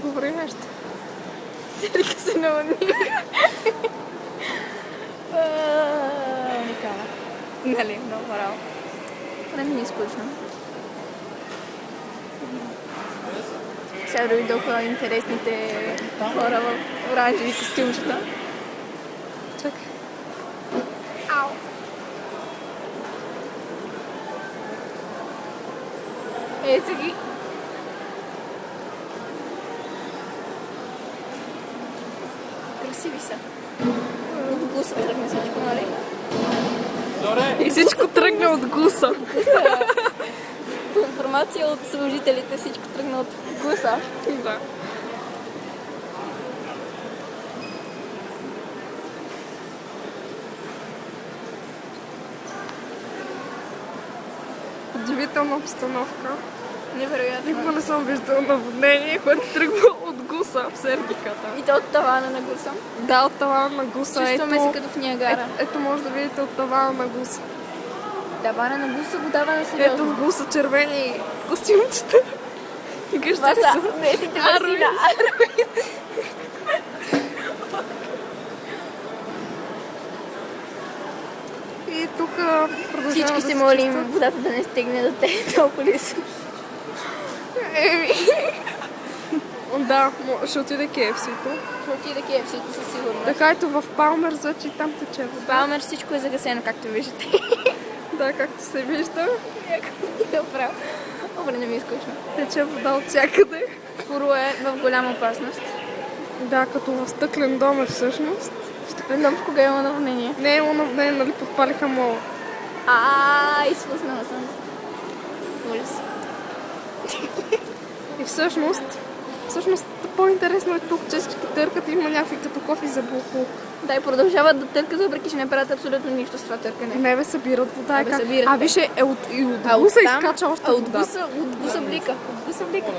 говори нещо. Серика се навъни. Уникална. Нали, много браво. Не ми е скучно. Сега дойдоха интересните хора в оранжеви костюмчета. Чакай. Ау! Ето ги. Красиви са. От гуса тръгна всичко, нали? И всичко тръгна от гуса. По информация от служителите всичко тръгна от гуса. Да. Удивителна обстановка. Невероятно. Никога не съм виждала наводнение, което тръгва от гуса в Сердиката. И то от тавана на гуса. Да, от тавана на гуса. Чувстваме се като в Ниагара. Ето може да видите от тавана на гуса. Тавана на гуса го дава на Ето сериозно. в гуса червени костюмчета. И Това гъщите са са. местните версии на Аруин. И тук продължава Всички да се молим чувстват. водата да не стигне до те толкова ли са. Еми. Да, ще отиде KFC-то. Ще отида KFC-то със сигурност. Така ето в Палмер, значи там тече вода. Палмер всичко е загасено, както виждате. Да, както се вижда, Добре. Добре, не ми е скучно. тече вода от всякъде. Фуру е в голяма опасност. Да, като в стъклен дом е всъщност. Не знам кога има наводнение. Не е имало наводнение, нали подпалиха мола. Изпуснала съм. Ужас. И всъщност по-интересно е тук, че всички търкат, има някакви като кофи за булку. Да, и продължават да търкат, въпреки че не правят абсолютно нищо с това търкане. Не бе, събират вода. Абе, събират. Више, и от гуса изкача още от вода. гуса блика. От гуса блика.